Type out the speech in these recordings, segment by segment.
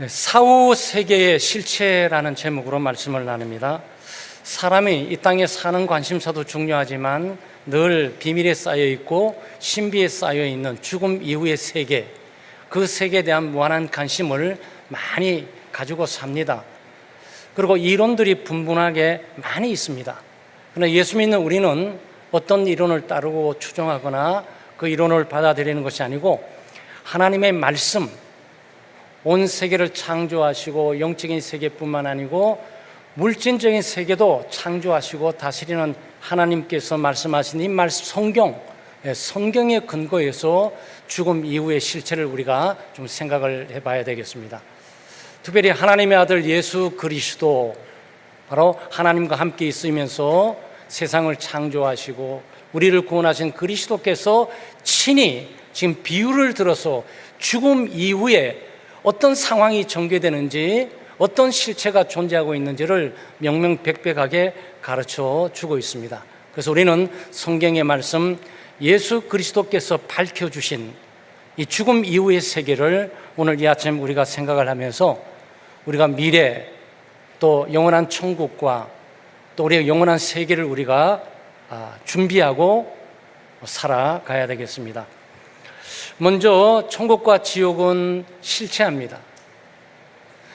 사후 세계의 실체라는 제목으로 말씀을 나눕니다. 사람이 이 땅에 사는 관심사도 중요하지만 늘 비밀에 쌓여 있고 신비에 쌓여 있는 죽음 이후의 세계, 그 세계에 대한 무한한 관심을 많이 가지고 삽니다. 그리고 이론들이 분분하게 많이 있습니다. 그러나 예수 믿는 우리는 어떤 이론을 따르고 추종하거나 그 이론을 받아들이는 것이 아니고 하나님의 말씀, 온 세계를 창조하시고 영적인 세계뿐만 아니고 물질적인 세계도 창조하시고 다스리는 하나님께서 말씀하신 이 말씀 성경의 근거에서 죽음 이후의 실체를 우리가 좀 생각을 해봐야 되겠습니다. 특별히 하나님의 아들 예수 그리스도, 바로 하나님과 함께 있으면서 세상을 창조하시고 우리를 구원하신 그리스도께서 친히 지금 비유를 들어서 죽음 이후에 어떤 상황이 전개되는지, 어떤 실체가 존재하고 있는지를 명명백백하게 가르쳐 주고 있습니다. 그래서 우리는 성경의 말씀, 예수 그리스도께서 밝혀주신 이 죽음 이후의 세계를 오늘 이 아침 우리가 생각을 하면서 우리가 미래, 또 영원한 천국과 또 우리의 영원한 세계를 우리가 준비하고 살아가야 되겠습니다. 먼저 천국과 지옥은 실체합니다.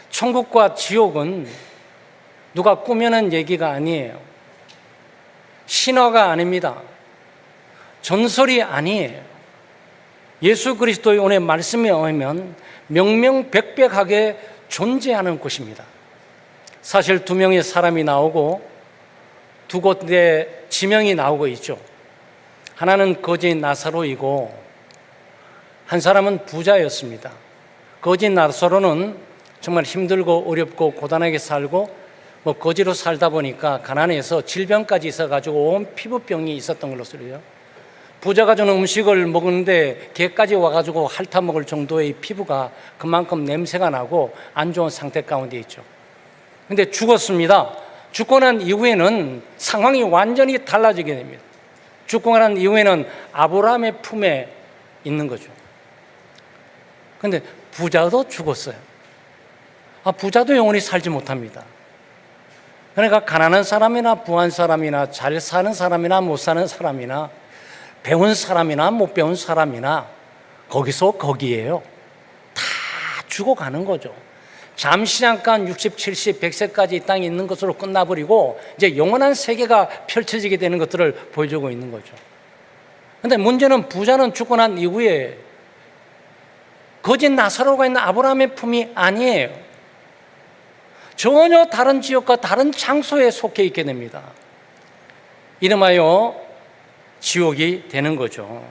천국과 지옥은 누가 꾸며낸 얘기가 아니에요. 신화가 아닙니다. 전설이 아니에요. 예수 그리스도의 오늘 말씀에 의하면 명명백백하게 존재하는 곳입니다. 사실 두 명의 사람이 나오고 두 곳에 지명이 나오고 있죠. 하나는 거지 나사로이고 한 사람은 부자였습니다. 거지 나사로는 정말 힘들고 어렵고 고단하게 살고 거지로 살다 보니까 가난해서 질병까지 있어가지고 온 피부병이 있었던 걸로 쓰여요. 부자가 주는 음식을 먹는데 개까지 와가지고 핥아 먹을 정도의 피부가 그만큼 냄새가 나고 안 좋은 상태 가운데 있죠. 근데 죽었습니다. 죽고 난 이후에는 상황이 완전히 달라지게 됩니다. 죽고 난 이후에는 아브라함의 품에 있는 거죠. 근데 부자도 죽었어요. 부자도 영원히 살지 못합니다. 그러니까 가난한 사람이나 부한 사람이나 잘 사는 사람이나 못 사는 사람이나 배운 사람이나 못 배운 사람이나 거기서 거기에요. 다 죽어가는 거죠. 잠시 잠깐 60, 70, 100세까지 이 땅에 있는 것으로 끝나버리고 이제 영원한 세계가 펼쳐지게 되는 것들을 보여주고 있는 거죠. 그런데 문제는 부자는 죽고 난 이후에 거짓 나사로가 있는 아브라함의 품이 아니에요. 전혀 다른 지역과 다른 장소에 속해 있게 됩니다. 이름하여 지옥이 되는 거죠.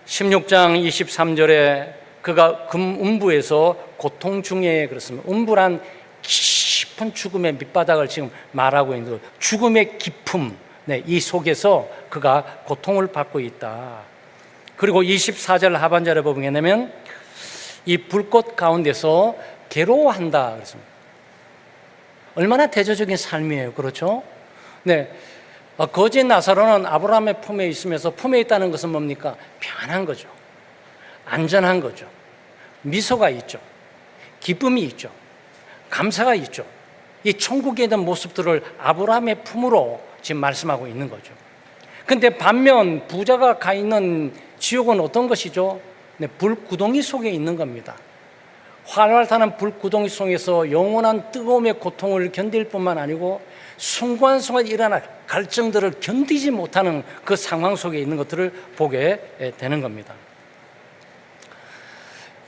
16장 23절에 그가 음부에서 고통 중에 그렇습니다. 음부란 깊은 죽음의 밑바닥을 지금 말하고 있는 거예요. 죽음의 깊음, 이 속에서 그가 고통을 받고 있다. 그리고 24절 하반절에 보면 이 불꽃 가운데서 괴로워한다 그랬습니다. 얼마나 대조적인 삶이에요. 그렇죠? 거짓 나사로는 아브라함의 품에 있으면서 품에 있다는 것은 뭡니까? 편안한 거죠. 안전한 거죠. 미소가 있죠. 기쁨이 있죠. 감사가 있죠. 이 천국에 있는 모습들을 아브라함의 품으로 지금 말씀하고 있는 거죠. 근데 반면 부자가 가 있는 지옥은 어떤 것이죠? 불구덩이 속에 있는 겁니다. 활활 타는 불구덩이 속에서 영원한 뜨거움의 고통을 견딜 뿐만 아니고 순간순간 일어날 갈증들을 견디지 못하는 그 상황 속에 있는 것들을 보게 되는 겁니다.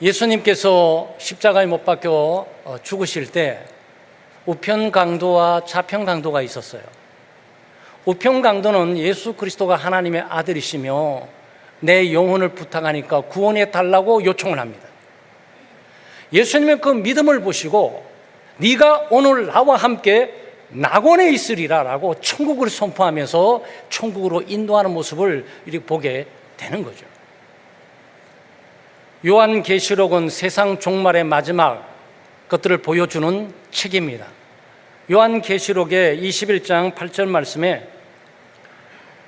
예수님께서 십자가에 못 박혀 죽으실 때 우편 강도와 좌편 강도가 있었어요. 우편 강도는 예수 그리스도가 하나님의 아들이시며 내 영혼을 부탁하니까 구원해 달라고 요청을 합니다. 예수님의 그 믿음을 보시고 네가 오늘 나와 함께 낙원에 있으리라 라고 천국을 선포하면서 천국으로 인도하는 모습을 이렇게 보게 되는 거죠. 요한계시록은 세상 종말의 마지막 것들을 보여주는 책입니다. 요한계시록의 21장 8절 말씀에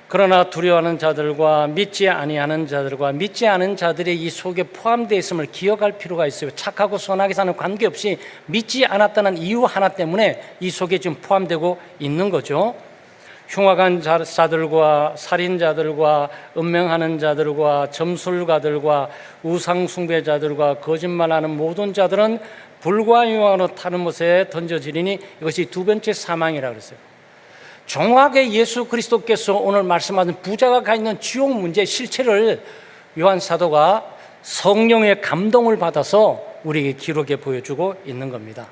그러나 두려워하는 자들과 믿지 아니하는 자들과 믿지 않은 자들이 이 속에 포함되어 있음을 기억할 필요가 있어요. 착하고 선하게 사는 관계없이 믿지 않았다는 이유 하나 때문에 이 속에 지금 포함되고 있는 거죠. 흉악한 자들과 살인자들과 음행하는 자들과 점술가들과 우상숭배자들과 거짓말하는 모든 자들은 불과 유황으로 타는 못에 던져지리니 이것이 두 번째 사망이라고 그랬어요. 정확하게 예수 그리스도께서 오늘 말씀하신 부자가 가 있는 지옥 문제 실체를 요한 사도가 성령의 감동을 받아서 우리에게 기록해 보여주고 있는 겁니다.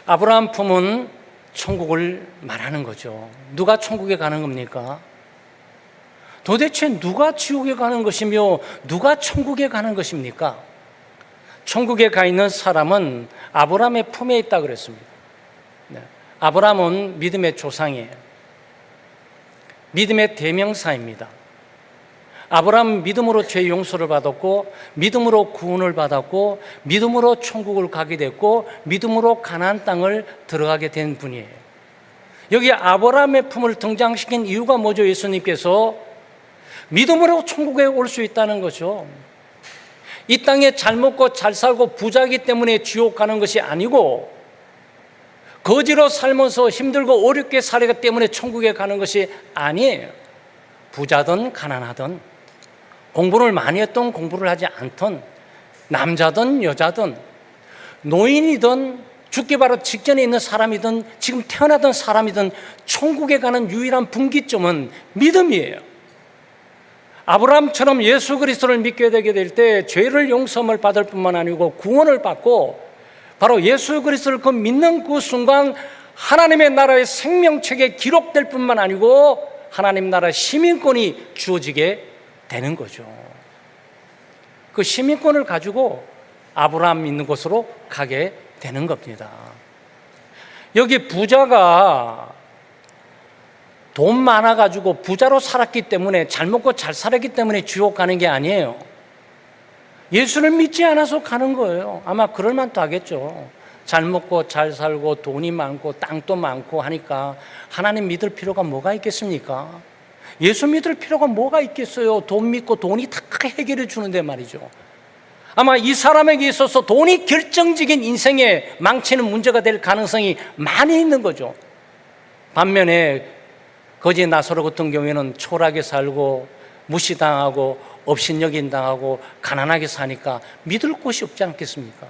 아브라함 품은 천국을 말하는 거죠. 누가 천국에 가는 겁니까? 도대체 누가 지옥에 가는 것이며 누가 천국에 가는 것입니까? 천국에 가 있는 사람은 아브라함의 품에 있다 그랬습니다. 아브라함은 믿음의 조상이에요. 믿음의 대명사입니다. 아브라함은 믿음으로 죄 용서를 받았고, 믿음으로 구원을 받았고, 믿음으로 천국을 가게 됐고, 믿음으로 가나안 땅을 들어가게 된 분이에요. 여기 아브라함의 품을 등장시킨 이유가 뭐죠? 예수님께서 믿음으로 천국에 올 수 있다는 거죠. 이 땅에 잘 먹고 잘 살고 부자이기 때문에 지옥 가는 것이 아니고, 거지로 살면서 힘들고 어렵게 살기 때문에 천국에 가는 것이 아니에요. 부자든 가난하든, 공부를 많이 했던 공부를 하지 않던, 남자든 여자든, 노인이든 죽기 바로 직전에 있는 사람이든 지금 태어나던 사람이든 천국에 가는 유일한 분기점은 믿음이에요. 아브라함처럼 예수 그리스도를 믿게 되게 될 때 죄를 용서를 받을 뿐만 아니고 구원을 받고, 바로 예수 그리스도를 믿는 그 순간 하나님의 나라의 생명책에 기록될 뿐만 아니고 하나님 나라 시민권이 주어지게 되는 거죠. 그 시민권을 가지고 아브라함 있는 곳으로 가게 되는 겁니다. 여기 부자가 돈 많아가지고 부자로 살았기 때문에, 잘 먹고 잘 살았기 때문에 지옥 가는 게 아니에요. 예수를 믿지 않아서 가는 거예요. 아마 그럴 만도 하겠죠. 잘 먹고 잘 살고 돈이 많고 땅도 많고 하니까 하나님 믿을 필요가 뭐가 있겠습니까? 예수 믿을 필요가 뭐가 있겠어요? 돈 믿고 돈이 다 해결해 주는데 말이죠. 아마 이 사람에게 있어서 돈이 결정적인 인생에 망치는 문제가 될 가능성이 많이 있는 거죠. 반면에 거지 나사로 같은 경우에는 초라하게 살고 무시당하고 업신여김당하고 가난하게 사니까 믿을 곳이 없지 않겠습니까?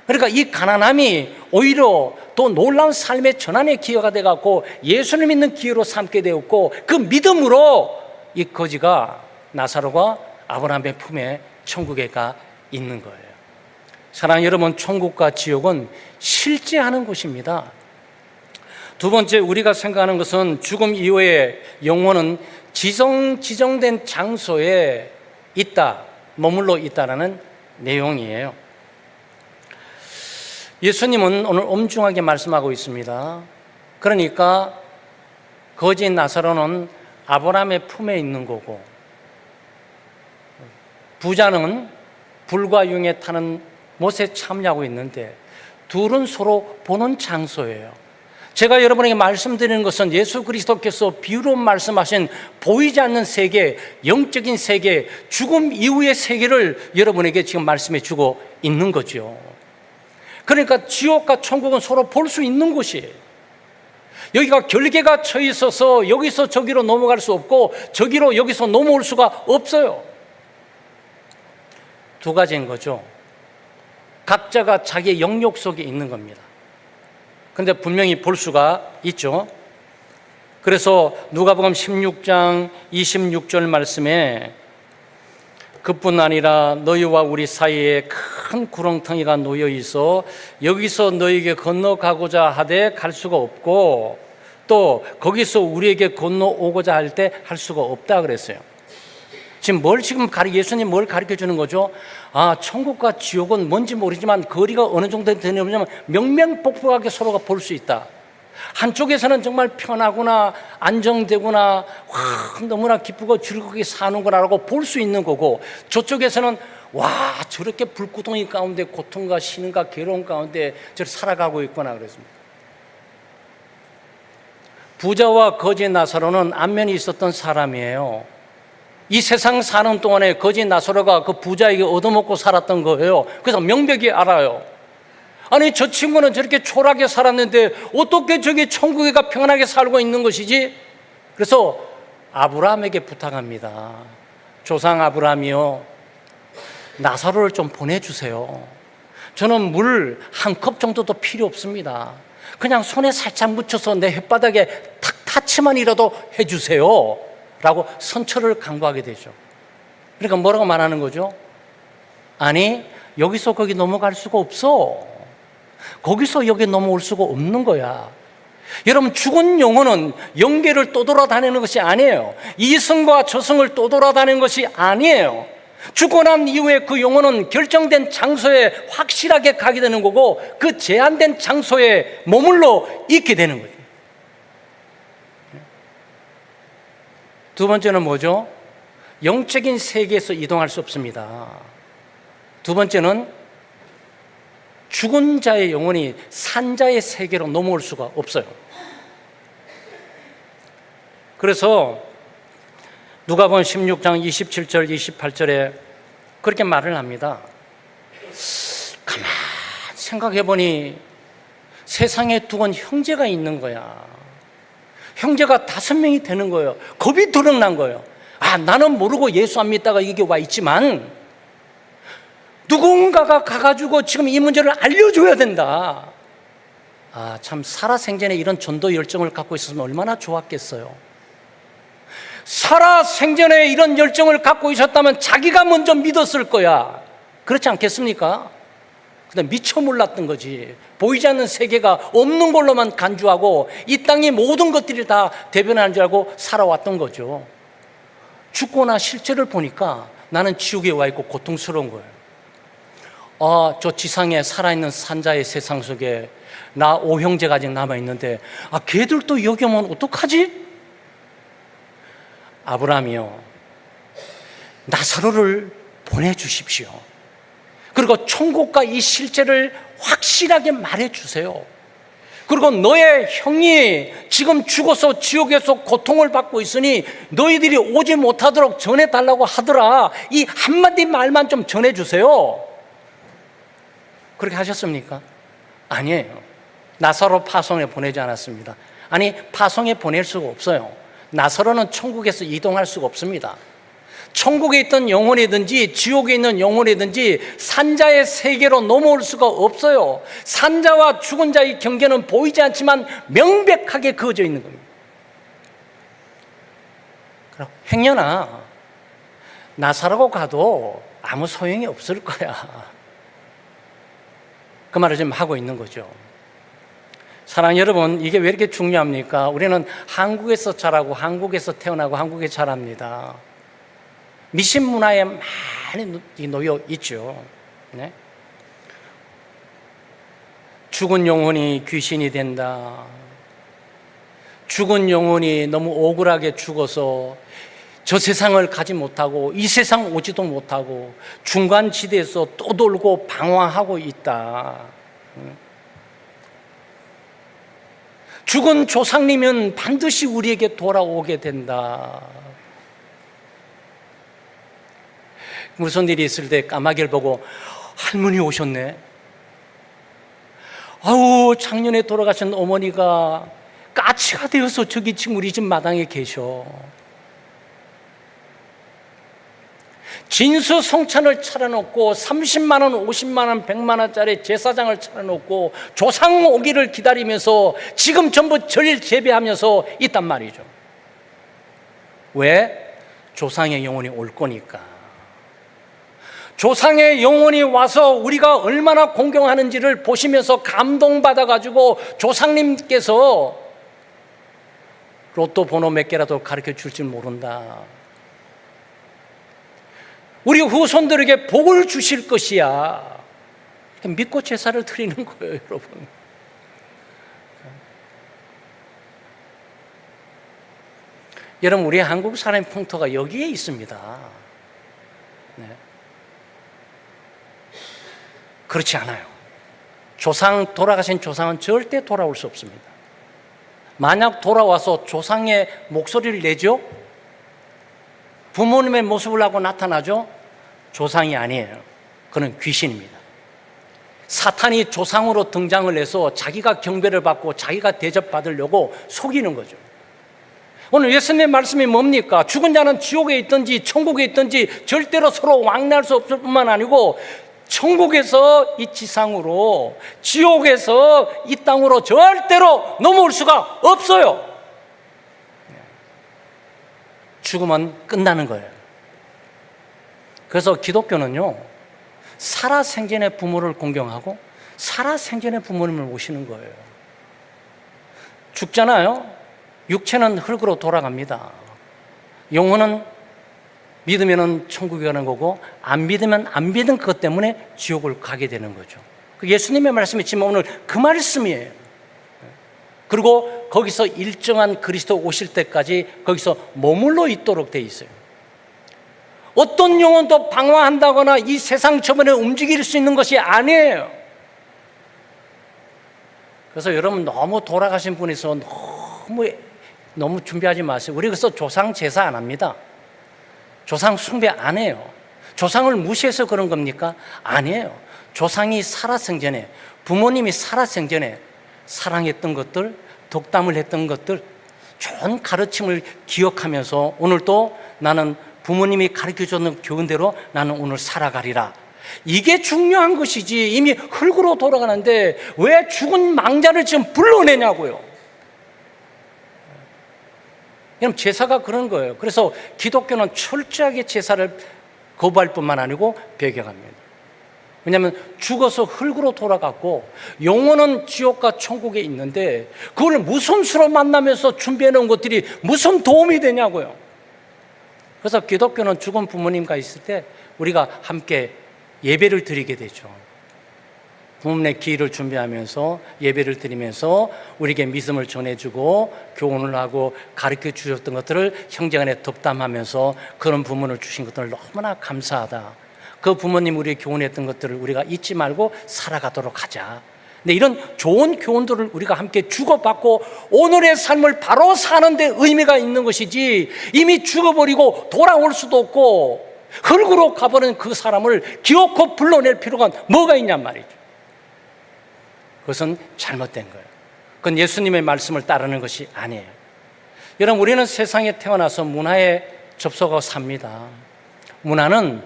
그러니까 이 가난함이 오히려 또 놀라운 삶의 전환의 기회가 돼갖고 예수를 믿는 기회로 삼게 되었고, 그 믿음으로 이 거지가 나사로가 아브라함의 품에 천국에 가 있는 거예요. 사랑하는 여러분, 천국과 지옥은 실제하는 곳입니다. 두 번째, 우리가 생각하는 것은 죽음 이후에 영혼은 지정된 장소에 있다, 머물러 있다라는 내용이에요. 예수님은 오늘 엄중하게 말씀하고 있습니다. 그러니까 거지 나사로는 아브라함의 품에 있는 거고, 부자는 불과 융에 타는 못에 참여하고 있는데, 둘은 서로 보는 장소예요. 제가 여러분에게 말씀드리는 것은 예수 그리스도께서 비유로 말씀하신 보이지 않는 세계, 영적인 세계, 죽음 이후의 세계를 여러분에게 지금 말씀해 주고 있는 거죠. 그러니까 지옥과 천국은 서로 볼 수 있는 곳이에요. 여기가 결계가 쳐 있어서 여기서 저기로 넘어갈 수 없고 저기로 여기서 넘어올 수가 없어요. 두 가지인 거죠. 각자가 자기의 영역 속에 있는 겁니다. 근데 분명히 볼 수가 있죠. 그래서 누가복음 16장 26절 말씀에 그뿐 아니라 너희와 우리 사이에 큰 구렁텅이가 놓여 있어 여기서 너희에게 건너가고자 하되 갈 수가 없고 또 거기서 우리에게 건너오고자 할 때 할 수가 없다 그랬어요. 지금 예수님 뭘 가르쳐 주는 거죠? 아, 천국과 지옥은 뭔지 모르지만 거리가 어느 정도 되냐면 명명복복하게 서로가 볼 수 있다. 한쪽에서는 정말 편하구나, 안정되구나, 너무나 기쁘고 즐겁게 사는구나라고 볼 수 있는 거고, 저쪽에서는 와, 저렇게 불구덩이 가운데 고통과 신음과 괴로움 가운데 저렇게 살아가고 있구나 그랬습니다. 부자와 거지 나사로는 안면이 있었던 사람이에요. 이 세상 사는 동안에 거지 나사로가 그 부자에게 얻어먹고 살았던 거예요. 그래서 명백히 알아요. 아니, 저 친구는 저렇게 초라하게 살았는데 어떻게 저기 천국에 가 평안하게 살고 있는 것이지? 그래서 아브라함에게 부탁합니다. 조상 아브라함이요, 나사로를 좀 보내주세요. 저는 물 한 컵 정도도 필요 없습니다. 그냥 손에 살짝 묻혀서 내 혓바닥에 탁 타치만이라도 해주세요 라고 선처를 강구하게 되죠. 그러니까 뭐라고 말하는 거죠? 아니, 여기서 거기 넘어갈 수가 없어. 거기서 여기 넘어올 수가 없는 거야. 여러분, 죽은 영혼은 영계를 떠돌아다니는 것이 아니에요. 이승과 저승을 떠돌아다니는 것이 아니에요. 죽고 난 이후에 그 영혼은 결정된 장소에 확실하게 가게 되는 거고, 그 제한된 장소에 머물러 있게 되는 거예요. 두 번째는 뭐죠? 영적인 세계에서 이동할 수 없습니다. 두 번째는 죽은 자의 영혼이 산자의 세계로 넘어올 수가 없어요. 그래서 누가복음 16장 27절 28절에 그렇게 말을 합니다. 가만 생각해 보니 세상에 두건 형제가 있는 거야. 형제가 5명이 되는 거예요. 겁이 드러난 거예요. 아, 나는 모르고 예수 안 믿다가 이게 와 있지만 누군가가 가가지고 지금 이 문제를 알려줘야 된다. 아, 참 살아생전에 이런 전도 열정을 갖고 있었으면 얼마나 좋았겠어요. 살아생전에 이런 열정을 갖고 있었다면 자기가 먼저 믿었을 거야. 그렇지 않겠습니까? 근데 미처 몰랐던 거지. 보이지 않는 세계가 없는 걸로만 간주하고 이 땅의 모든 것들이 다 대변하는 줄 알고 살아왔던 거죠. 죽거나 실제를 보니까 나는 지옥에 와 있고 고통스러운 거예요. 아, 저 지상에 살아있는 산자의 세상 속에 나 5형제가 아직 남아있는데, 아, 걔들도 여기 오면 어떡하지? 아브라함이요, 나사로를 보내주십시오. 그리고 천국과 이 실제를 확실하게 말해주세요. 그리고 너의 형이 지금 죽어서 지옥에서 고통을 받고 있으니 너희들이 오지 못하도록 전해달라고 하더라. 이 한마디 말만 좀 전해주세요. 그렇게 하셨습니까? 아니에요. 나사로 파송에 보내지 않았습니다. 아니, 파송에 보낼 수가 없어요. 나사로는 천국에서 이동할 수가 없습니다. 천국에 있던 영혼이든지 지옥에 있는 영혼이든지 산자의 세계로 넘어올 수가 없어요. 산자와 죽은 자의 경계는 보이지 않지만 명백하게 그어져 있는 겁니다. 그럼 행여나 나사로가 가도 아무 소용이 없을 거야. 그 말을 지금 하고 있는 거죠. 사랑하는 여러분, 이게 왜 이렇게 중요합니까? 우리는 한국에서 자라고 한국에서 태어나고 한국에 자랍니다. 미신 문화에 많이 놓여 있죠. 네? 죽은 영혼이 귀신이 된다. 죽은 영혼이 너무 억울하게 죽어서 저 세상을 가지 못하고 이 세상 오지도 못하고 중간지대에서 떠돌고 방황하고 있다. 죽은 조상님은 반드시 우리에게 돌아오게 된다. 무슨 일이 있을 때 까마귀를 보고 할머니 오셨네. 아우, 작년에 돌아가신 어머니가 까치가 되어서 저기 지금 우리 집 마당에 계셔. 진수성찬을 차려놓고 30만 원, 50만 원, 100만 원짜리 제사장을 차려놓고 조상 오기를 기다리면서 지금 전부 절 재배하면서 있단 말이죠. 왜? 조상의 영혼이 올 거니까. 조상의 영혼이 와서 우리가 얼마나 공경하는지를 보시면서 감동받아가지고 조상님께서 로또 번호 몇 개라도 가르쳐 줄지 모른다. 우리 후손들에게 복을 주실 것이야. 믿고 제사를 드리는 거예요, 여러분. 여러분, 우리 한국 사람의 풍토가 여기에 있습니다. 네. 그렇지 않아요. 돌아가신 조상은 절대 돌아올 수 없습니다. 만약 돌아와서 조상의 목소리를 내죠? 부모님의 모습을 하고 나타나죠? 조상이 아니에요. 그는 귀신입니다. 사탄이 조상으로 등장을 해서 자기가 경배를 받고 자기가 대접받으려고 속이는 거죠. 오늘 예수님의 말씀이 뭡니까? 죽은 자는 지옥에 있든지 천국에 있든지 절대로 서로 왕래할 수 없을 뿐만 아니고 천국에서 이 지상으로, 지옥에서 이 땅으로 절대로 넘어올 수가 없어요. 죽으면 끝나는 거예요. 그래서 기독교는요, 살아생전의 부모를 공경하고 살아생전의 부모님을 모시는 거예요. 죽잖아요. 육체는 흙으로 돌아갑니다. 영혼은 믿으면 천국에 가는 거고, 안 믿으면 안 믿은 그것 때문에 지옥을 가게 되는 거죠. 예수님의 말씀이 지금 오늘 그 말씀이에요. 그리고 거기서 일정한 그리스도 오실 때까지 거기서 머물러 있도록 돼 있어요. 어떤 영혼도 방황한다거나 이 세상 저번에 움직일 수 있는 것이 아니에요. 그래서 여러분, 너무 돌아가신 분에서 너무 준비하지 마세요. 우리 그래서 조상 제사 안 합니다. 조상 숭배 안 해요. 조상을 무시해서 그런 겁니까? 아니에요. 조상이 살아생전에, 부모님이 살아생전에 사랑했던 것들, 덕담을 했던 것들, 좋은 가르침을 기억하면서 오늘도 나는 부모님이 가르쳐줬는 교훈대로 나는 오늘 살아가리라. 이게 중요한 것이지, 이미 흙으로 돌아가는데 왜 죽은 망자를 지금 불러내냐고요. 그럼 제사가 그런 거예요. 그래서 기독교는 철저하게 제사를 거부할 뿐만 아니고 배격합니다. 왜냐하면 죽어서 흙으로 돌아갔고 영혼은 지옥과 천국에 있는데 그걸 무슨 수로 만나면서 준비해 놓은 것들이 무슨 도움이 되냐고요. 그래서 기독교는 죽은 부모님과 있을 때 우리가 함께 예배를 드리게 되죠. 부모님의 기일을 준비하면서 예배를 드리면서 우리에게 믿음을 전해주고 교훈을 하고 가르쳐 주셨던 것들을 형제간에 덕담하면서 그런 부모를 주신 것들을 너무나 감사하다. 그 부모님 우리에게 교훈했던 것들을 우리가 잊지 말고 살아가도록 하자. 근데 이런 좋은 교훈들을 우리가 함께 주고받고 오늘의 삶을 바로 사는 데 의미가 있는 것이지, 이미 죽어버리고 돌아올 수도 없고 흙으로 가버린 그 사람을 기어코 불러낼 필요가 뭐가 있냔 말이죠. 그것은 잘못된 거예요. 그건 예수님의 말씀을 따르는 것이 아니에요. 여러분, 우리는 세상에 태어나서 문화에 접속하고 삽니다. 문화는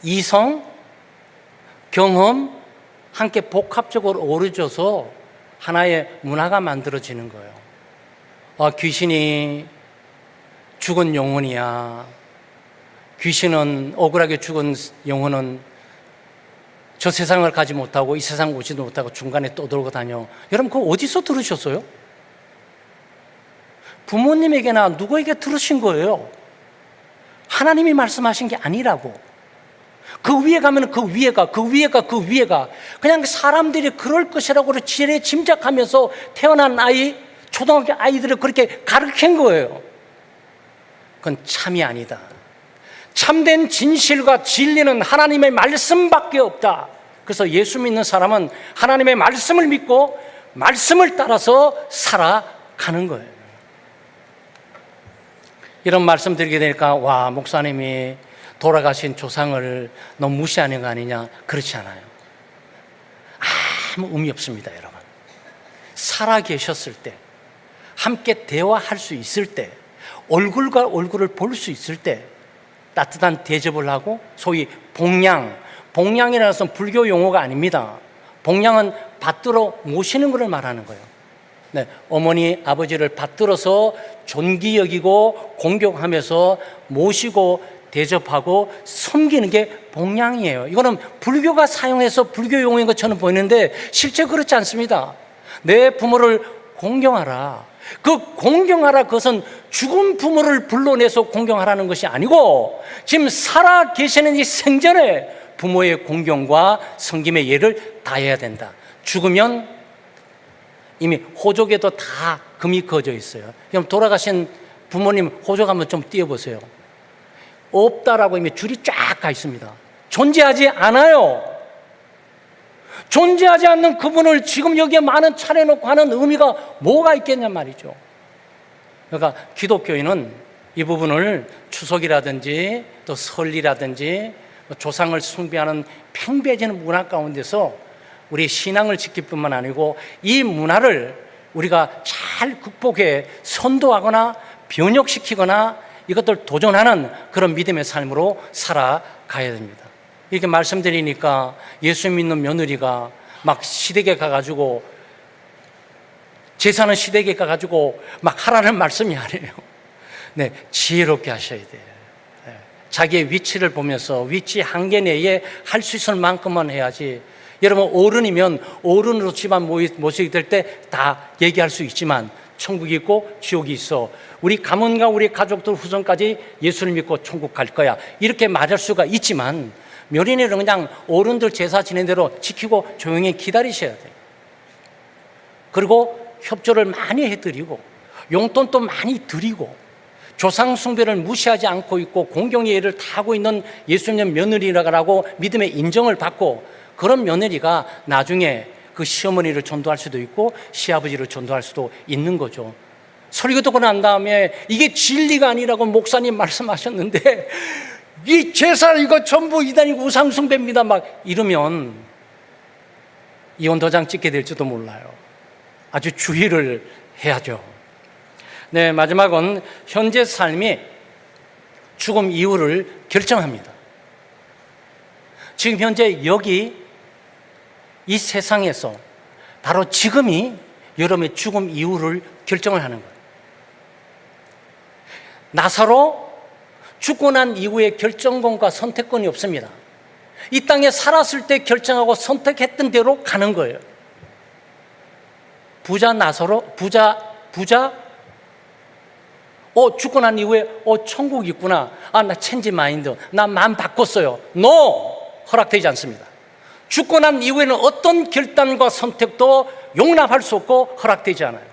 이성, 경험 함께 복합적으로 어우러져서 하나의 문화가 만들어지는 거예요. 귀신이 죽은 영혼이야. 귀신은, 억울하게 죽은 영혼은 저 세상을 가지 못하고 이 세상 오지도 못하고 중간에 떠돌고 다녀. 여러분, 그거 어디서 들으셨어요? 부모님에게나 누구에게 들으신 거예요? 하나님이 말씀하신 게 아니라고. 그 위에 가면 그 위에가, 그 위에가, 그 위에가. 그냥 사람들이 그럴 것이라고 지레 짐작하면서 태어난 아이, 초등학교 아이들을 그렇게 가르친 거예요. 그건 참이 아니다. 참된 진실과 진리는 하나님의 말씀밖에 없다. 그래서 예수 믿는 사람은 하나님의 말씀을 믿고 말씀을 따라서 살아가는 거예요. 이런 말씀 드리게 되니까, 와, 목사님이 돌아가신 조상을 너무 무시하는 거 아니냐? 그렇지 않아요. 아무 의미 없습니다, 여러분. 살아 계셨을 때, 함께 대화할 수 있을 때, 얼굴과 얼굴을 볼 수 있을 때 따뜻한 대접을 하고, 소위 봉양이라는 것은 불교 용어가 아닙니다. 봉양은 받들어 모시는 것을 말하는 거예요. 네, 어머니, 아버지를 받들어서 존귀 여기고 공경하면서 모시고 대접하고 섬기는 게 봉양이에요. 이거는 불교가 사용해서 불교 용어인 것처럼 보이는데 실제 그렇지 않습니다. 내 부모를 공경하라. 그 공경하라, 그것은 죽은 부모를 불러내서 공경하라는 것이 아니고 지금 살아 계시는 이 생전에 부모의 공경과 섬김의 예를 다해야 된다. 죽으면 이미 호족에도 다 금이 그어져 있어요. 그럼 돌아가신 부모님 호족 한번 좀 띄워보세요. 없다라고 이미 줄이 쫙 가 있습니다. 존재하지 않아요. 존재하지 않는 그분을 지금 여기에 많은 차려놓고 하는 의미가 뭐가 있겠냔 말이죠. 그러니까 기독교인은 이 부분을 추석이라든지 또 설이라든지 조상을 숭배하는 팽배해지는 문화 가운데서 우리 신앙을 지킬 뿐만 아니고 이 문화를 우리가 잘 극복해 선도하거나 변혁시키거나 이것들 도전하는 그런 믿음의 삶으로 살아가야 됩니다. 이렇게 말씀드리니까 예수 믿는 며느리가 막 시댁에 가가지고 제사는 시댁에 가가지고 막 하라는 말씀이 아니에요. 네, 지혜롭게 하셔야 돼요. 자기의 위치를 보면서 위치 한계 내에 할 수 있을 만큼만 해야지. 여러분 어른이면 어른으로 집안 모시게 될 때 다 얘기할 수 있지만 천국이 있고 지옥이 있어. 우리 가문과 우리 가족들 후손까지 예수를 믿고 천국 갈 거야. 이렇게 말할 수가 있지만 며느리는 그냥 어른들 제사 지낸 대로 지키고 조용히 기다리셔야 돼요. 그리고 협조를 많이 해드리고 용돈도 많이 드리고 조상 숭배를 무시하지 않고 있고 공경의 예를 다 하고 있는 예수님 며느리라고 믿음의 인정을 받고 그런 며느리가 나중에 그 시어머니를 전도할 수도 있고 시아버지를 전도할 수도 있는 거죠. 설교 듣고 난 다음에 이게 진리가 아니라고 목사님 말씀하셨는데 이 제사 이거 전부 이단이고 우상 숭배입니다 막 이러면 이혼 도장 찍게 될지도 몰라요. 아주 주의를 해야죠. 네, 마지막은 현재 삶이 죽음 이후를 결정합니다. 지금 현재 여기 이 세상에서 바로 지금이 여러분의 죽음 이후를 결정을 하는 거예요. 나사로 죽고 난 이후에 결정권과 선택권이 없습니다. 이 땅에 살았을 때 결정하고 선택했던 대로 가는 거예요. 부자 나사로 죽고 난 이후에 천국 있구나. 나 체인지 마인드. 나 마음 바꿨어요. No! 허락되지 않습니다. 죽고 난 이후에는 어떤 결단과 선택도 용납할 수 없고 허락되지 않아요.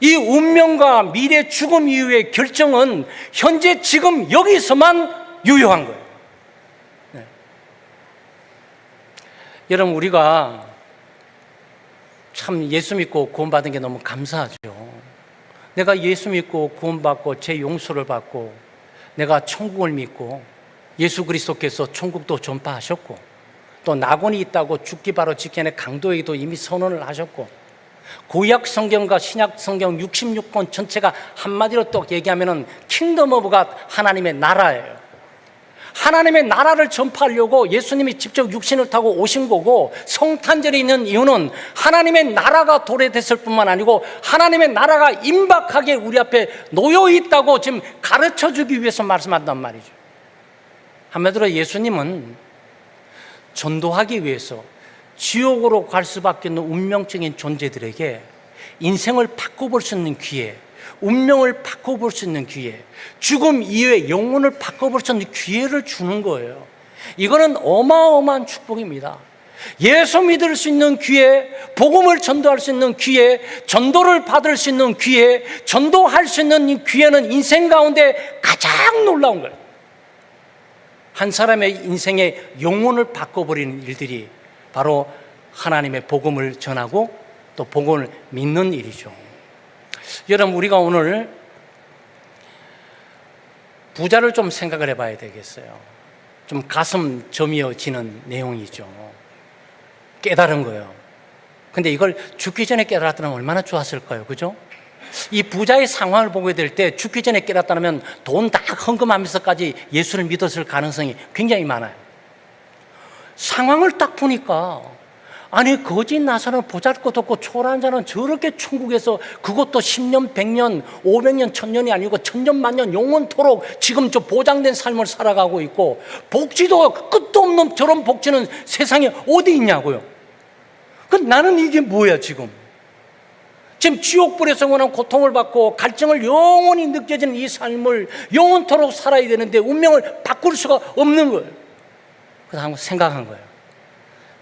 이 운명과 미래 죽음 이후의 결정은 현재 지금 여기서만 유효한 거예요. 네. 여러분 우리가 참 예수 믿고 구원받은 게 너무 감사하죠. 내가 예수 믿고 구원받고 제 용서를 받고 내가 천국을 믿고 예수 그리스도께서 천국도 전파하셨고 또 낙원이 있다고 죽기 바로 직전에 강도에게도 이미 선언을 하셨고 구약 성경과 신약 성경 66권 전체가 한마디로 또 얘기하면은 킹덤 오브 갓 하나님의 나라예요. 하나님의 나라를 전파하려고 예수님이 직접 육신을 타고 오신 거고 성탄절이 있는 이유는 하나님의 나라가 도래됐을 뿐만 아니고 하나님의 나라가 임박하게 우리 앞에 놓여 있다고 지금 가르쳐 주기 위해서 말씀한단 말이죠. 한마디로 예수님은 전도하기 위해서 지옥으로 갈 수밖에 없는 운명적인 존재들에게 인생을 바꿔볼 수 있는 기회, 운명을 바꿔볼 수 있는 기회, 죽음 이후에 영혼을 바꿔볼 수 있는 기회를 주는 거예요. 이거는 어마어마한 축복입니다. 예수 믿을 수 있는 기회, 복음을 전도할 수 있는 기회, 전도를 받을 수 있는 기회, 전도할 수 있는 이 기회는 인생 가운데 가장 놀라운 거예요. 한 사람의 인생의 영혼을 바꿔버리는 일들이 바로 하나님의 복음을 전하고 또 복음을 믿는 일이죠. 여러분 우리가 오늘 부자를 좀 생각을 해봐야 되겠어요. 좀 가슴 저미어지는 내용이죠. 깨달은 거예요. 근데 이걸 죽기 전에 깨달았다면 얼마나 좋았을까요? 그죠? 이 부자의 상황을 보게 될 때 죽기 전에 깨닫다면 돈 다 헌금하면서까지 예수를 믿었을 가능성이 굉장히 많아요. 상황을 딱 보니까 아니 거짓 나사는 보잘것없고 초라한 자는 저렇게 천국에서 그것도 10년, 100년, 500년, 1000년이 아니고 천년, 만년 영원토록 지금 저 보장된 삶을 살아가고 있고 복지도 끝도 없는 저런 복지는 세상에 어디 있냐고요. 그 나는 이게 뭐야 지금 지옥불에서 원한 고통을 받고 갈증을 영원히 느껴지는 이 삶을 영원토록 살아야 되는데 운명을 바꿀 수가 없는 거예요. 그래서 한번 생각한 거예요.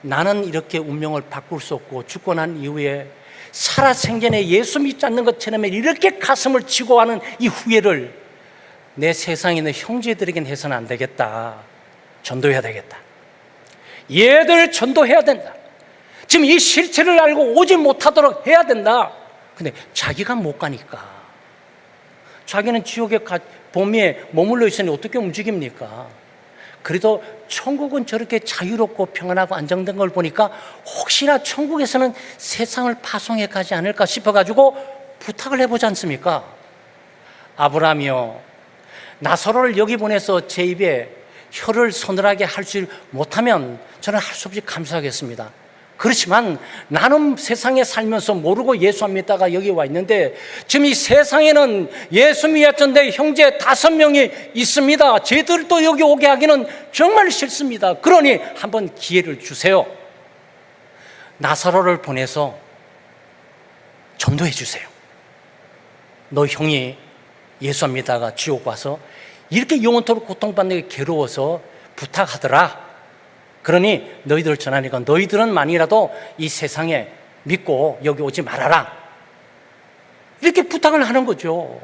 나는 이렇게 운명을 바꿀 수 없고 죽고 난 이후에 살아생전에 예수 믿지 않는 것처럼 이렇게 가슴을 치고 하는 이 후회를 내 세상에 있는 형제들에게는 해서는 안 되겠다. 전도해야 되겠다. 얘들 전도해야 된다. 지금 이 실체를 알고 오지 못하도록 해야 된다. 근데 자기가 못 가니까, 자기는 지옥의 범위에 머물러 있으니 어떻게 움직입니까? 그래도 천국은 저렇게 자유롭고 평안하고 안정된 걸 보니까 혹시나 천국에서는 세상을 파송해 가지 않을까 싶어가지고 부탁을 해보지 않습니까? 아브라함이요, 나사로를 여기 보내서 제 입에 혀를 서늘하게 할 수 못하면 저는 할 수 없이 감사하겠습니다. 그렇지만 나는 세상에 살면서 모르고 예수 안 믿다가 여기 와 있는데, 지금 이 세상에는 예수 믿었던 내 형제 5명이 있습니다. 쟤들도 여기 오게 하기는 정말 싫습니다. 그러니 한번 기회를 주세요. 나사로를 보내서 전도해 주세요. 너 형이 예수 안 믿다가 지옥 와서 이렇게 영원토록 고통받는 게 괴로워서 부탁하더라. 그러니 너희들 전하니까 너희들은 만이라도 이 세상에 믿고 여기 오지 말아라. 이렇게 부탁을 하는 거죠.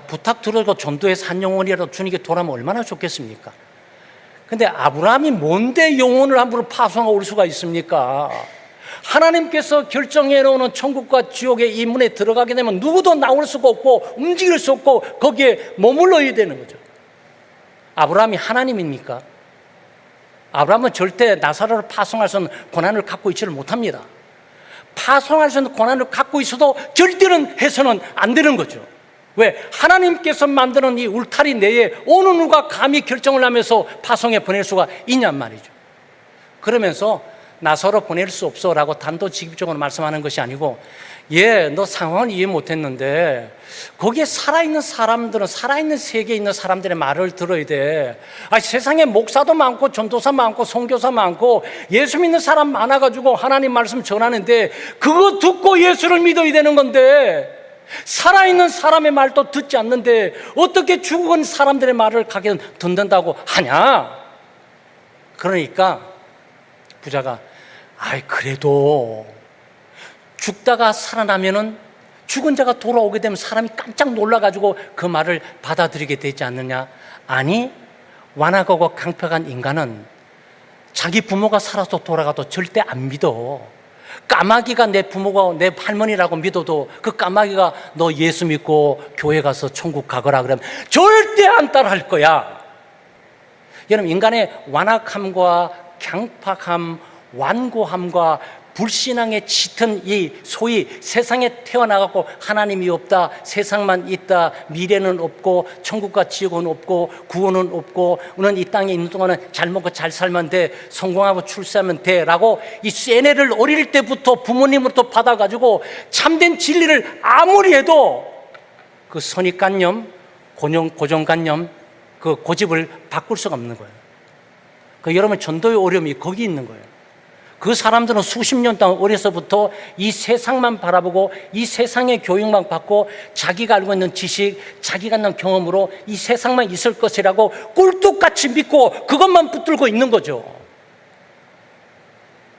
부탁 들어도 전도해서 한 영혼이라도 주님께 돌아오면 얼마나 좋겠습니까? 근데 아브라함이 뭔데 영혼을 함부로 파송하고 올 수가 있습니까? 하나님께서 결정해 놓은 천국과 지옥의 이 문에 들어가게 되면 누구도 나올 수가 없고 움직일 수 없고 거기에 머물러야 되는 거죠. 아브라함이 하나님입니까? 아브라함은 절대 나사로를 파송할 수 있는 권한을 갖고 있지를 못합니다. 파송할 수 있는 권한을 갖고 있어도 절대는 해서는 안 되는 거죠. 왜? 하나님께서 만드는 이 울타리 내에 어느 누가 감히 결정을 하면서 파송해 보낼 수가 있냔 말이죠. 그러면서 나사로 보낼 수 없어 라고 단도직입적으로 말씀하는 것이 아니고, 너 상황을 이해 못했는데 거기에 살아있는 사람들은, 살아있는 세계에 있는 사람들의 말을 들어야 돼. 세상에 목사도 많고 전도사 많고 선교사 많고 예수 믿는 사람 많아가지고 하나님 말씀 전하는데 그거 듣고 예수를 믿어야 되는 건데, 살아있는 사람의 말도 듣지 않는데 어떻게 죽은 사람들의 말을 가게 듣는다고 하냐. 그러니까 부자가 그래도 죽다가 살아나면은, 죽은 자가 돌아오게 되면 사람이 깜짝 놀라가지고 그 말을 받아들이게 되지 않느냐. 아니, 완악하고 강팍한 인간은 자기 부모가 살아서 돌아가도 절대 안 믿어. 까마귀가 내 부모가 내 할머니라고 믿어도 그 까마귀가 너 예수 믿고 교회 가서 천국 가거라 그러면 절대 안 따라할 거야. 여러분, 인간의 완악함과 강팍함, 완고함과 불신앙에 짙은 이 소위 세상에 태어나갖고 하나님이 없다, 세상만 있다, 미래는 없고 천국과 지옥은 없고 구원은 없고 우리는 이 땅에 있는 동안은 잘 먹고 잘 살면 돼, 성공하고 출세하면 돼 라고 이 쇠뇌를 어릴 때부터 부모님으로부터 받아가지고 참된 진리를 아무리 해도 그 선입관념, 고정관념, 그 고집을 바꿀 수가 없는 거예요. 여러분, 전도의 어려움이 거기 있는 거예요. 그 사람들은 수십 년 동안 어려서부터 이 세상만 바라보고 이 세상의 교육만 받고 자기가 알고 있는 지식, 자기가 있는 경험으로 이 세상만 있을 것이라고 꿀뚝같이 믿고 그것만 붙들고 있는 거죠.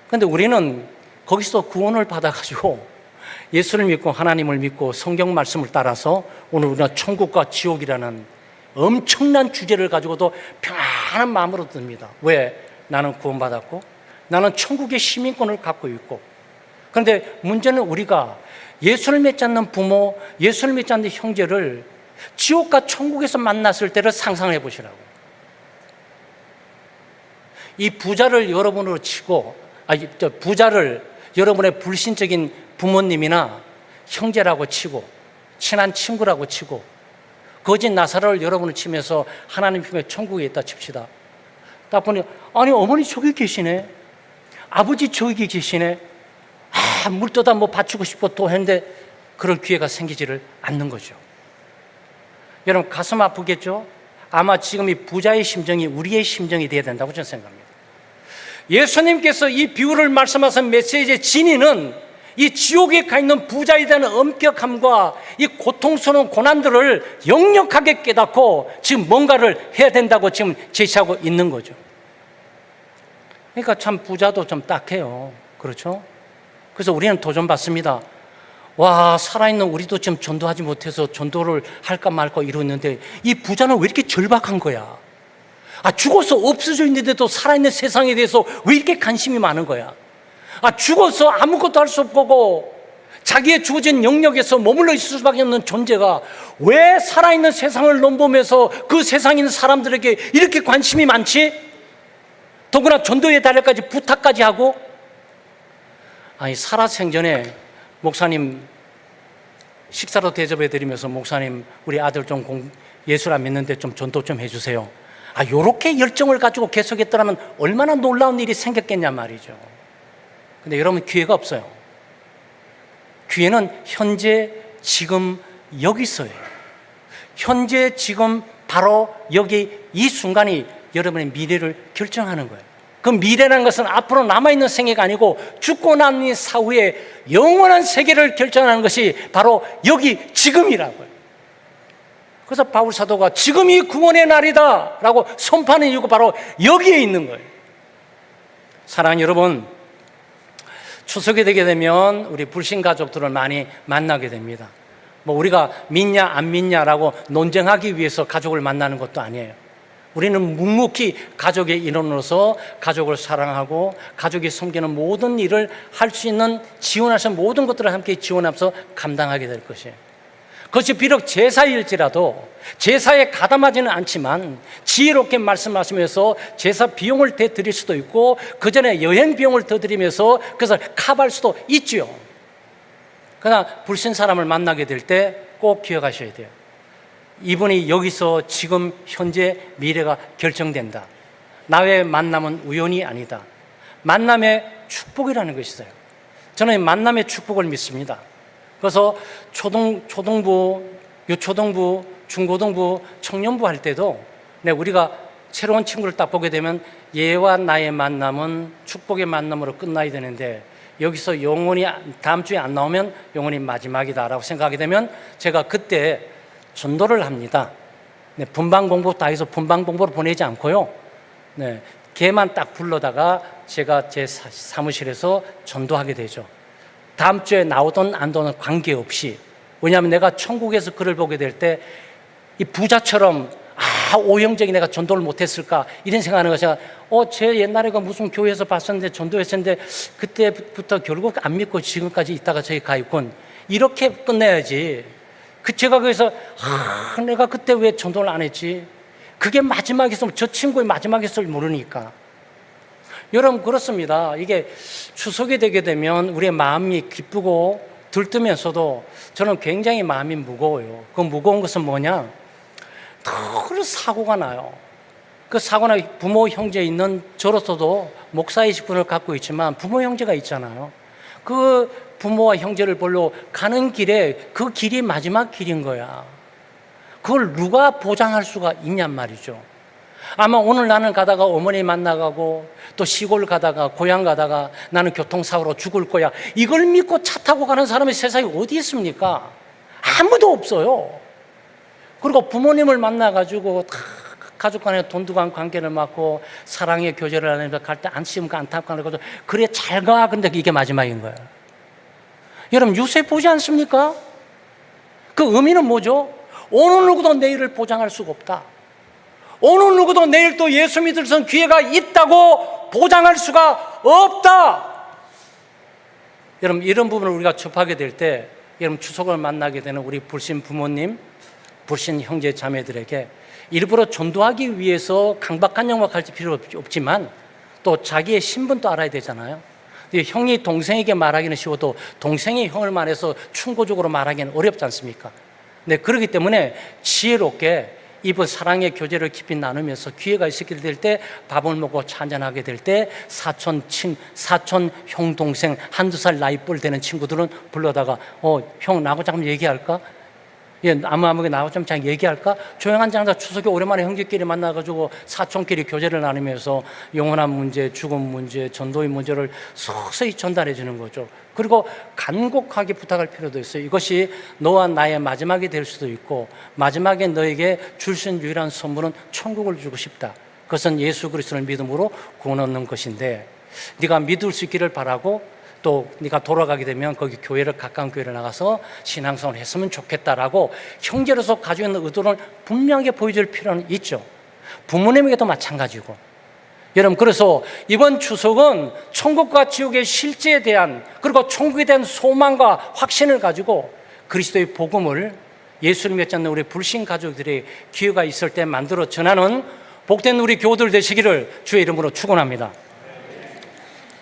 그런데 우리는 거기서 구원을 받아가지고 예수를 믿고 하나님을 믿고 성경 말씀을 따라서 오늘 우리가 천국과 지옥이라는 엄청난 주제를 가지고도 평안한 마음으로 듭니다. 왜? 나는 구원받았고 나는 천국의 시민권을 갖고 있고. 그런데 문제는 우리가 예수를 믿지 않는 부모, 예수를 믿지 않는 형제를 지옥과 천국에서 만났을 때를 상상해 보시라고. 이 부자를 여러분으로 치고, 부자를 여러분의 불신적인 부모님이나 형제라고 치고, 친한 친구라고 치고, 거짓 나사로를 여러분을 치면서 하나님 품에 천국에 있다 칩시다. 딱 보니, 아니, 어머니 저기 계시네. 아버지 저기 계시네. 물 떠다 뭐 바치고 싶고 또 했는데 그럴 기회가 생기지를 않는 거죠. 여러분, 가슴 아프겠죠? 아마 지금 이 부자의 심정이 우리의 심정이 되어야 된다고 저는 생각합니다. 예수님께서 이 비유를 말씀하신 메시지의 진의는 이 지옥에 가 있는 부자에 대한 엄격함과 이 고통스러운 고난들을 역력하게 깨닫고 지금 뭔가를 해야 된다고 지금 제시하고 있는 거죠. 그러니까 참 부자도 좀 딱해요. 그렇죠? 그래서 우리는 도전받습니다. 와, 살아있는 우리도 지금 전도하지 못해서 전도를 할까 말까 이러고 있는데 이 부자는 왜 이렇게 절박한 거야? 죽어서 없어져 있는데도 살아있는 세상에 대해서 왜 이렇게 관심이 많은 거야? 죽어서 아무것도 할 수 없고 자기의 주어진 영역에서 머물러 있을 수밖에 없는 존재가 왜 살아있는 세상을 넘보면서 그 세상에 있는 사람들에게 이렇게 관심이 많지? 더구나 전도의 달려까지 부탁까지 하고. 살아생전에 목사님 식사로 대접해 드리면서, 목사님 우리 아들 좀 예수를 안 믿는데 좀 전도 좀 해주세요. 요렇게 열정을 가지고 계속했더라면 얼마나 놀라운 일이 생겼겠냐 말이죠. 근데 여러분, 기회가 없어요. 기회는 현재 지금 여기서예요. 현재 지금 바로 여기 이 순간이 여러분의 미래를 결정하는 거예요. 그 미래라는 것은 앞으로 남아있는 생애가 아니고 죽고 난 사후에 영원한 세계를 결정하는 것이 바로 여기 지금이라고요. 그래서 바울 사도가 지금이 구원의 날이다 라고 선포하는 이유가 바로 여기에 있는 거예요. 사랑하는 여러분, 추석이 되게 되면 우리 불신 가족들을 많이 만나게 됩니다. 우리가 믿냐 안 믿냐라고 논쟁하기 위해서 가족을 만나는 것도 아니에요. 우리는 묵묵히 가족의 일원으로서 가족을 사랑하고 가족이 섬기는 모든 일을 할 수 있는, 지원할 수 있는 모든 것들을 함께 지원하면서 감당하게 될 것이에요. 그것이 비록 제사일지라도 제사에 가담하지는 않지만 지혜롭게 말씀하시면서 제사 비용을 더 드릴 수도 있고 그 전에 여행 비용을 더 드리면서 그것을 커버할 수도 있죠. 그러나 불신 사람을 만나게 될 때 꼭 기억하셔야 돼요. 이분이 여기서 지금 현재 미래가 결정된다. 나의 만남은 우연이 아니다. 만남의 축복이라는 것이 있어요. 저는 만남의 축복을 믿습니다. 그래서 초등부, 유초등부, 중고등부, 청년부 할 때도 우리가 새로운 친구를 딱 보게 되면 얘와 나의 만남은 축복의 만남으로 끝나야 되는데 여기서 영원히 다음 주에 안 나오면 영원히 마지막이다라고 생각하게 되면 제가 그때 전도를 합니다. 분방 공부 다 해서 분방 공부로 보내지 않고요. 걔만 딱 불러다가 제가 제 사무실에서 전도하게 되죠. 다음 주에 나오든 안 나오든 관계없이. 왜냐하면 내가 천국에서 그를 보게 될 때 이 부자처럼 오형적인 내가 전도를 못했을까 이런 생각하는 것이 제 옛날에 무슨 교회에서 봤었는데 전도했었는데 그때부터 결국 안 믿고 지금까지 있다가 저기 가 있군. 이렇게 끝내야지. 제가 그래서 내가 그때 왜 전도를 안 했지? 그게 마지막이었으면 저 친구의 마지막이었을 모르니까. 여러분, 그렇습니다. 이게 추석이 되게 되면 우리의 마음이 기쁘고 들뜨면서도 저는 굉장히 마음이 무거워요. 그 무거운 것은 뭐냐? 늘 사고가 나요. 그 사고나 부모 형제 있는 저로서도 목사의 직분을 갖고 있지만 부모 형제가 있잖아요. 그 부모와 형제를 보러 가는 길에 그 길이 마지막 길인 거야. 그걸 누가 보장할 수가 있냔 말이죠. 아마 오늘 나는 가다가 어머니 만나가고 또 시골 가다가 고향 가다가 나는 교통사고로 죽을 거야. 이걸 믿고 차 타고 가는 사람이 세상에 어디 있습니까? 아무도 없어요. 그리고 부모님을 만나가지고 가족 간에 돈도 간 관계를 맺고 사랑의 교제를 하면서 갈 때 안심과 안타까운 거죠. 그래 잘 가. 근데 이게 마지막인 거예요. 여러분, 유세 보지 않습니까? 그 의미는 뭐죠? 어느 누구도 내일을 보장할 수가 없다. 어느 누구도 내일 또 예수 믿을 수 있는 기회가 있다고 보장할 수가 없다. 여러분, 이런 부분을 우리가 접하게 될 때 여러분, 추석을 만나게 되는 우리 불신 부모님, 불신 형제 자매들에게 일부러 전도하기 위해서 강박한 영화 가르칠 필요 없지만 또 자기의 신분도 알아야 되잖아요. 형이 동생에게 말하기는 쉬워도 동생이 형을 말해서 충고적으로 말하기는 어렵지 않습니까? 그렇기 때문에 지혜롭게 이번 사랑의 교제를 깊이 나누면서 기회가 있게 될 때 밥을 먹고 차 한잔하게 될 때 사촌, 형, 동생 한두 살 나이 뻘 되는 친구들은 불러다가 형 나하고 잠깐 얘기할까? 아무게 나하고 좀 잠깐 얘기할까? 조용한 장자 추석에 오랜만에 형제끼리 만나가지고 사촌끼리 교제를 나누면서 영원한 문제, 죽음 문제, 전도의 문제를 서서히 전달해 주는 거죠. 그리고 간곡하게 부탁할 필요도 있어요. 이것이 너와 나의 마지막이 될 수도 있고 마지막에 너에게 줄 수 있는 유일한 선물은 천국을 주고 싶다. 그것은 예수 그리스도를 믿음으로 구원 얻는 것인데 네가 믿을 수 있기를 바라고 또 네가 돌아가게 되면 거기 교회를 가까운 교회를 나가서 신앙생활을 했으면 좋겠다라고 형제로서 가지고 있는 의도를 분명하게 보여줄 필요는 있죠. 부모님에게도 마찬가지고 여러분, 그래서 이번 추석은 천국과 지옥의 실제에 대한, 그리고 천국에 대한 소망과 확신을 가지고 그리스도의 복음을 예수를 믿지 않는 우리 불신 가족들의 기회가 있을 때 만들어 전하는 복된 우리 교우들 되시기를 주의 이름으로 축원합니다.